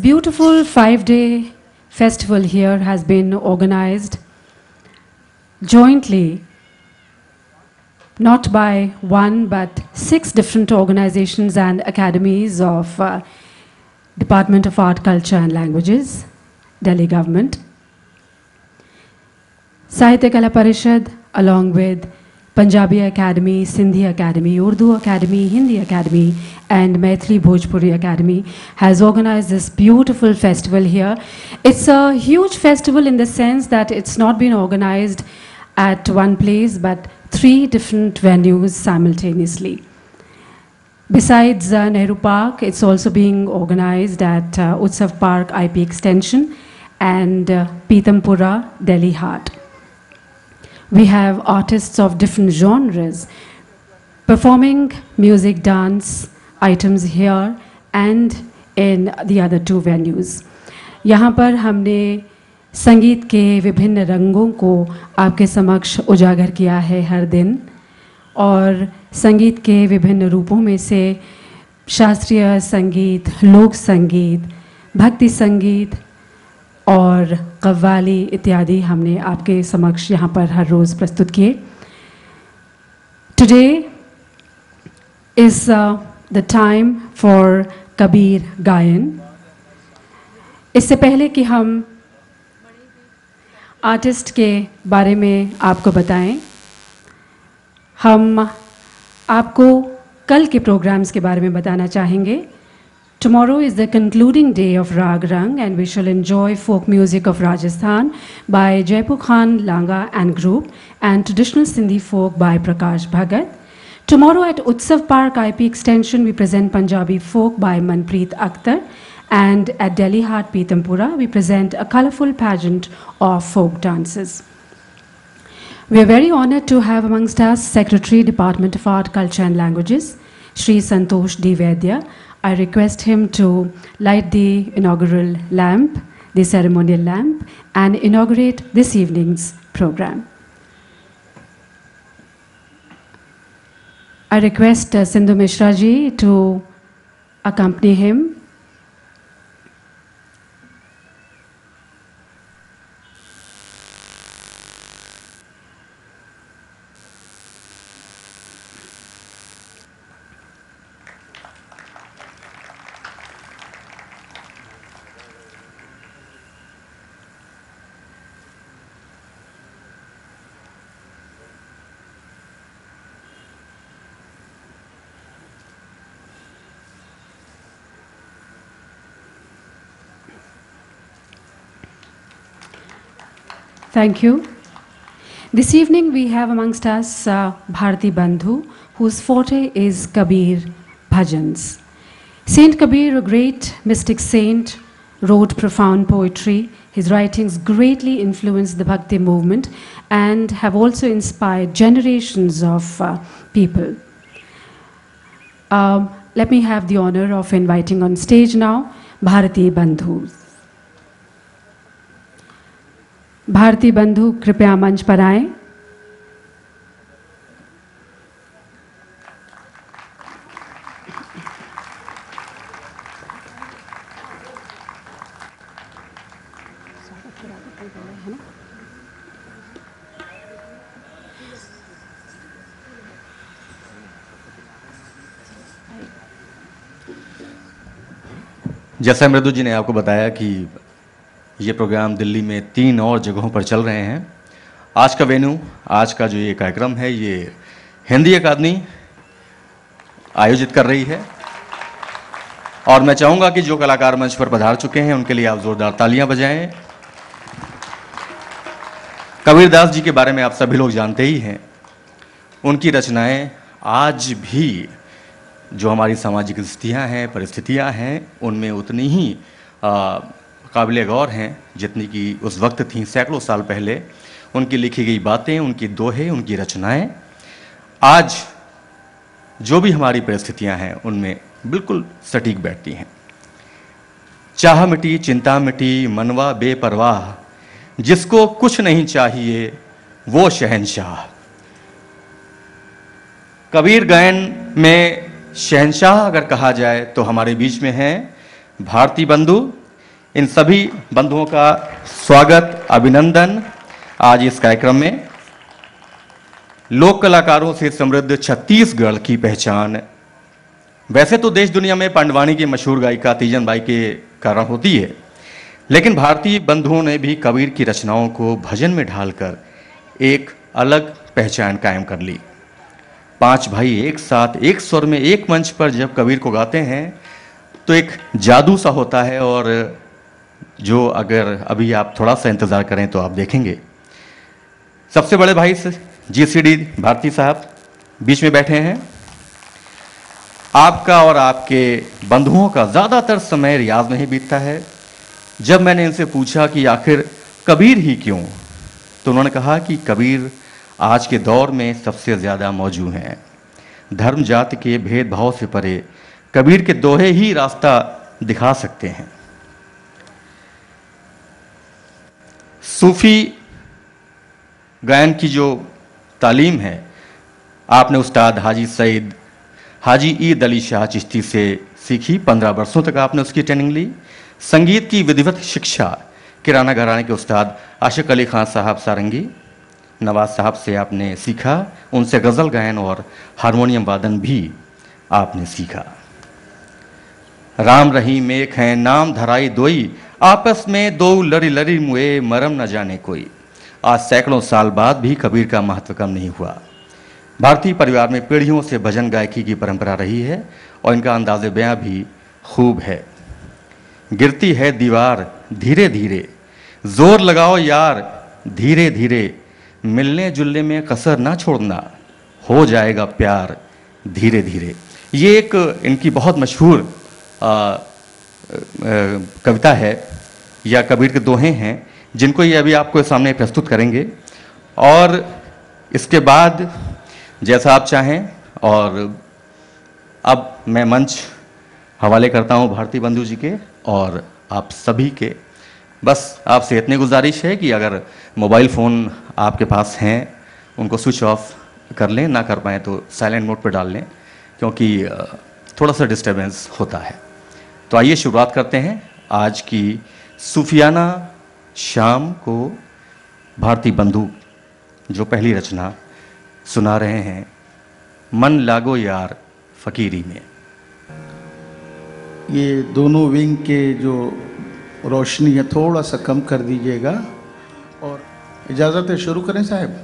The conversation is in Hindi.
beautiful 5-day festival here has been organized jointly, not by one but 6 different organizations and academies of Department of Art, Culture and Languages, Delhi government. Sahitya Kala Parishad, along with Punjabi Academy, Sindhi Academy, Urdu Academy, Hindi Academy, and Maithili Bhojpuri Academy, has organized this beautiful festival here. It's a huge festival in the sense that it's not been organized at one place, but 3 different venues simultaneously. Besides Nehru Park, it's also being organized at Utsav Park IP Extension and Pitampura, Delhi Heart. We have artists of different genres performing music, dance items here and in the other 2 venues. यहाँ पर हमने संगीत के विभिन्न रंगों को आपके समक्ष उजागर किया है हर दिन, और संगीत के विभिन्न रूपों में से शास्त्रीय संगीत, लोक संगीत, भक्ति संगीत और कव्वाली इत्यादि हमने आपके समक्ष यहाँ पर हर रोज़ प्रस्तुत किए. Today is the time for Kabir गायन. इससे पहले कि हम आर्टिस्ट के बारे में आपको बताएं, हम आपको कल के प्रोग्राम्स के बारे में बताना चाहेंगे. Tomorrow is the concluding day of Rag Rang, and we shall enjoy folk music of Rajasthan by Jaipur Khan Langa and Group and traditional Sindhi folk by Prakash Bhagat. Tomorrow at Utsav Park IP Extension we present Punjabi folk by Manpreet Akhtar, and at Delhi Heart Pitampura we present a colorful pageant of folk dances. We are very honored to have amongst us Secretary, Department of Art, Culture and Languages, Shri Santosh D. Vaidya. I request him to light the inaugural lamp, the ceremonial lamp, and inaugurate this evening's program. I request Sindhu Mishra ji to accompany him. Thank you. This evening we have amongst us Bharati Bandhu, whose forte is Kabir Bhajans. Saint Kabir, a great mystic saint, wrote profound poetry. His writings greatly influenced the Bhakti movement and have also inspired generations of people. Let me have the honor of inviting on stage now Bharati Bandhu. Bharti बंधु कृपया मंच पर आएं. जैसा मृदु जी ने आपको बताया कि ये प्रोग्राम दिल्ली में 3 और जगहों पर चल रहे हैं. आज का वेन्यू, आज का जो ये कार्यक्रम है, ये हिंदी अकादमी आयोजित कर रही है, और मैं चाहूँगा कि जो कलाकार मंच पर पधार चुके हैं उनके लिए आप जोरदार तालियां बजाएं. कबीरदास जी के बारे में आप सभी लोग जानते ही हैं. उनकी रचनाएं आज भी जो हमारी सामाजिक स्थितियाँ हैं, परिस्थितियाँ हैं, उनमें उतनी ही काबिल गौर हैं जितनी कि उस वक्त थी. सैकड़ों साल पहले उनकी लिखी गई बातें, उनकी दोहे, उनकी रचनाएं आज जो भी हमारी परिस्थितियां हैं उनमें बिल्कुल सटीक बैठती हैं. चाह मिटी, चिंता मिटी, मनवा बेपरवाह, जिसको कुछ नहीं चाहिए वो शहंशाह. कबीर गायन में शहंशाह अगर कहा जाए तो हमारे बीच में हैं भारती बंधु. इन सभी बंधुओं का स्वागत, अभिनंदन आज इस कार्यक्रम में। लोक कलाकारों से समृद्ध छत्तीसगढ़ की पहचान। वैसे तो देश दुनिया में पांडवानी की मशहूर गायिका तीजन बाई के कारण होती है, लेकिन भारतीय बंधुओं ने भी कबीर की रचनाओं को भजन में ढालकर एक अलग पहचान कायम कर ली। 5 भाई एक साथ एक स्वर में एक मंच पर जब कबीर को गाते हैं तो एक जादू सा होता है, और जो अगर अभी आप थोड़ा सा इंतज़ार करें तो आप देखेंगे। सबसे बड़े भाई जीसीडी भारती साहब बीच में बैठे हैं। आपका और आपके बंधुओं का ज़्यादातर समय रियाज में ही बीतता है। जब मैंने इनसे पूछा कि आखिर कबीर ही क्यों, तो उन्होंने कहा कि कबीर आज के दौर में सबसे ज़्यादा मौजूद हैं। धर्म जाति के भेदभाव से परे कबीर के दोहे ही रास्ता दिखा सकते हैं। सूफी गायन की जो तालीम है आपने उस्ताद हाजी ईद अली शाह चिश्ती से सीखी। 15 वर्षों तक आपने उसकी ट्रेनिंग ली। संगीत की विधिवत शिक्षा किराना घराने के उस्ताद आशिक अली खान साहब सारंगी नवाज साहब से आपने सीखा। उनसे गज़ल गायन और हारमोनियम वादन भी आपने सीखा। राम रहीम एक हैं नाम धराई दोई, आपस में दो लरी लरी मुए मरम न जाने कोई। आज सैकड़ों साल बाद भी कबीर का महत्व कम नहीं हुआ। भारतीय परिवार में पीढ़ियों से भजन गायकी की परंपरा रही है और इनका अंदाज़े बयां भी खूब है। गिरती है दीवार धीरे धीरे, जोर लगाओ यार धीरे धीरे, मिलने जुलने में कसर ना छोड़ना, हो जाएगा प्यार धीरे धीरे। ये एक इनकी बहुत मशहूर कविता है या कबीर के दोहे हैं, जिनको ये अभी आपको सामने प्रस्तुत करेंगे। और इसके बाद जैसा आप चाहें, और अब मैं मंच हवाले करता हूं भारती बंधु जी के और आप सभी के। बस आपसे इतनी गुजारिश है कि अगर मोबाइल फ़ोन आपके पास हैं उनको स्विच ऑफ कर लें, ना कर पाएँ तो साइलेंट मोड पर डाल लें, क्योंकि थोड़ा सा डिस्टर्बेंस होता है। तो आइए शुरुआत करते हैं आज की सूफियाना शाम को। भारती बंधु जो पहली रचना सुना रहे हैं, मन लागो यार फकीरी में। ये दोनों विंग के जो रोशनी है थोड़ा सा कम कर दीजिएगा, और इजाज़त है शुरू करें साहब।